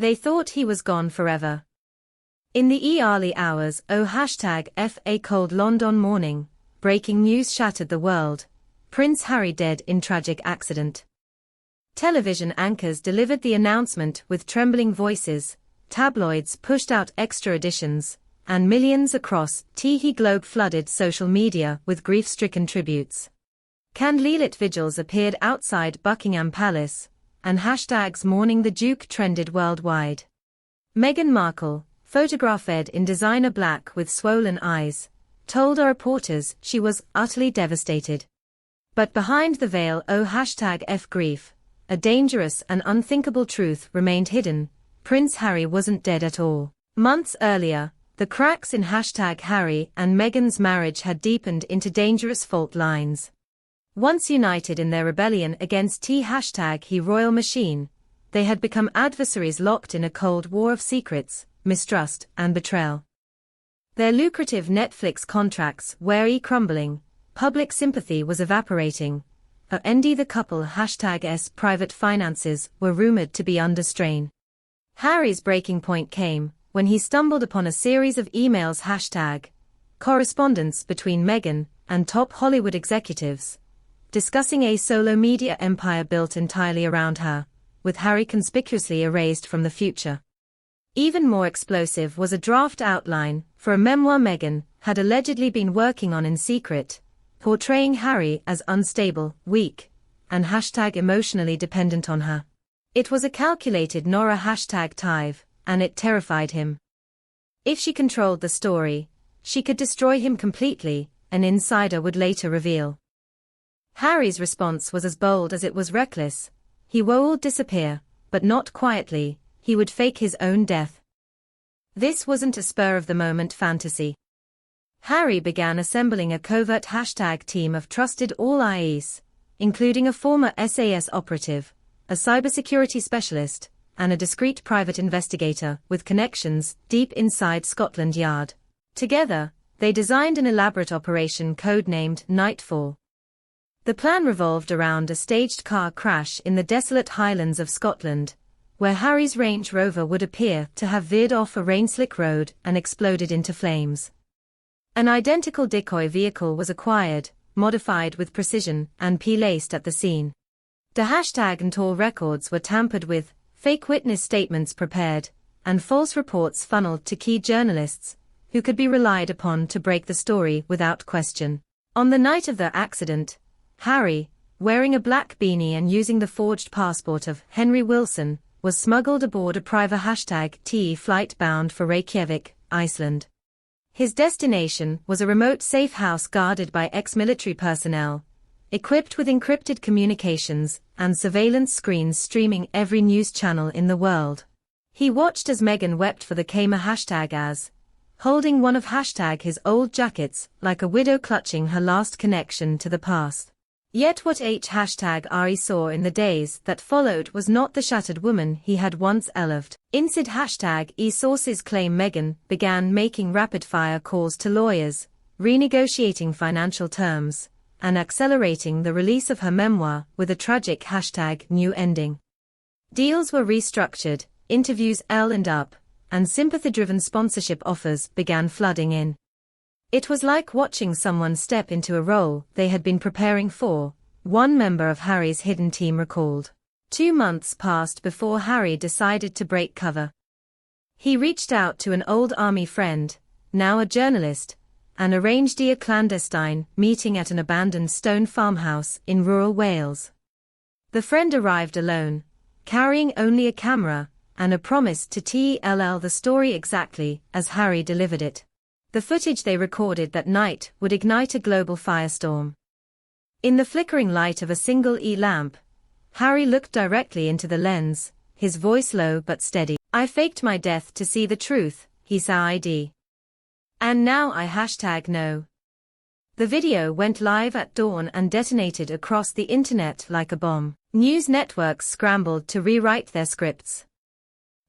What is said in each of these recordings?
They thought he was gone forever. In the early hours of a cold London morning, breaking news shattered the world. Prince Harry dead in tragic accident. Television anchors delivered the announcement with trembling voices, tabloids pushed out extra editions, and millions across the globe flooded social media with grief-stricken tributes. Candlelit vigils appeared outside Buckingham Palace, and hashtags mourning the Duke trended worldwide. Meghan Markle, photographed in designer black with swollen eyes, told our reporters she was utterly devastated. But behind the veil of grief, a dangerous and unthinkable truth remained hidden. Prince Harry wasn't dead at all. Months earlier, the cracks in Harry and Meghan's marriage had deepened into dangerous fault lines. Once united in their rebellion against the royal machine, they had become adversaries locked in a cold war of secrets, mistrust, and betrayal. Their lucrative Netflix contracts were crumbling, public sympathy was evaporating, and the couple's private finances were rumored to be under strain. Harry's breaking point came when he stumbled upon a series of emails correspondence between Meghan and top Hollywood executives, discussing a solo media empire built entirely around her, with Harry conspicuously erased from the future. Even more explosive was a draft outline for a memoir Meghan had allegedly been working on in secret, portraying Harry as unstable, weak, and emotionally dependent on her. It was a calculated Nora #Tive, and it terrified him. If she controlled the story, she could destroy him completely, an insider would later reveal. Harry's response was as bold as it was reckless. He would disappear, but not quietly, he would fake his own death. This wasn't a spur-of-the-moment fantasy. Harry began assembling a covert team of trusted allies, including a former SAS operative, a cybersecurity specialist, and a discreet private investigator with connections deep inside Scotland Yard. Together, they designed an elaborate operation codenamed Nightfall. The plan revolved around a staged car crash in the desolate Highlands of Scotland, where Harry's Range Rover would appear to have veered off a rain-slick road and exploded into flames. An identical decoy vehicle was acquired, modified with precision, and placed at the scene. The and toll records were tampered with, fake witness statements prepared, and false reports funneled to key journalists, who could be relied upon to break the story without question. On the night of the accident, Harry, wearing a black beanie and using the forged passport of Henry Wilson, was smuggled aboard a private #T flight bound for Reykjavik, Iceland. His destination was a remote safe house guarded by ex-military personnel, equipped with encrypted communications and surveillance screens streaming every news channel in the world. He watched as Meghan wept for the as, holding one of his old jackets like a widow clutching her last connection to the past. Yet what Harry saw in the days that followed was not the shattered woman he had once loved. Inside sources claim Meghan began making rapid-fire calls to lawyers, renegotiating financial terms, and accelerating the release of her memoir with a tragic #new ending. Deals were restructured, interviews lined up, and sympathy-driven sponsorship offers began flooding in. It was like watching someone step into a role they had been preparing for, one member of Harry's hidden team recalled. 2 months passed before Harry decided to break cover. He reached out to an old army friend, now a journalist, and arranged a clandestine meeting at an abandoned stone farmhouse in rural Wales. The friend arrived alone, carrying only a camera, and a promise to tell the story exactly as Harry delivered it. The footage they recorded that night would ignite a global firestorm. In the flickering light of a single lamp, Harry looked directly into the lens, his voice low but steady. "I faked my death to see the truth," he said. "And now I know." The video went live at dawn and detonated across the internet like a bomb. News networks scrambled to rewrite their scripts.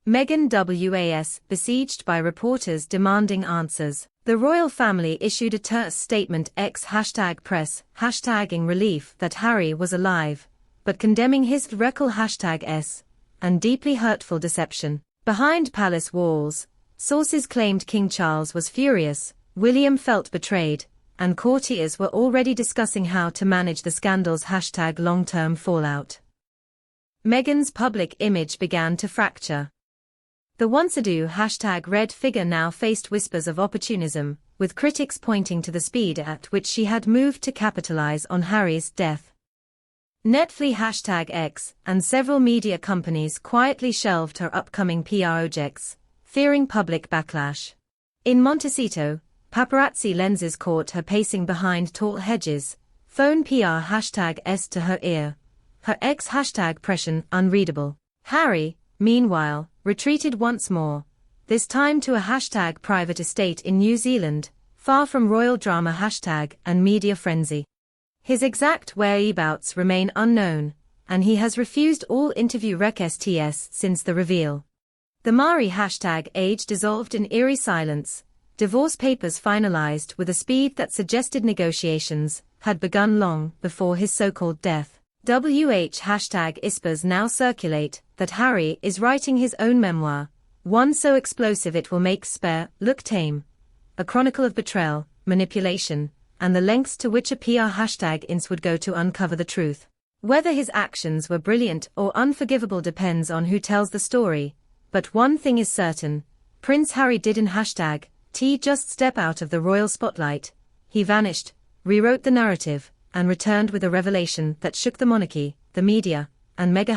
Meghan was besieged by reporters demanding answers. The royal family issued a terse statement #press, hashtagging relief that Harry was alive, but condemning his reckless and deeply hurtful deception. Behind palace walls, sources claimed King Charles was furious, William felt betrayed, and courtiers were already discussing how to manage the scandal's #long-term fallout. Meghan's public image began to fracture. The once-a-do #red figure now faced whispers of opportunism, with critics pointing to the speed at which she had moved to capitalize on Harry's death. Netflix #X and several media companies quietly shelved her upcoming PR projects, fearing public backlash. In Montecito, paparazzi lenses caught her pacing behind tall hedges, phone PR #S to her ear, her ex #pression unreadable. Harry, meanwhile, retreated once more, this time to a #private estate in New Zealand, far from royal drama and media frenzy. His exact whereabouts remain unknown, and he has refused all interview requests since the reveal. The Mari #age dissolved in eerie silence, divorce papers finalized with a speed that suggested negotiations had begun long before his so-called death. #Ispers now circulate that Harry is writing his own memoir, one so explosive it will make spare look tame, a chronicle of betrayal, manipulation, and the lengths to which a PR #ins would go to uncover the truth. Whether his actions were brilliant or unforgivable depends on who tells the story, but one thing is certain, Prince Harry didn't just step out of the royal spotlight, he vanished, rewrote the narrative, and returned with a revelation that shook the monarchy, the media, and mega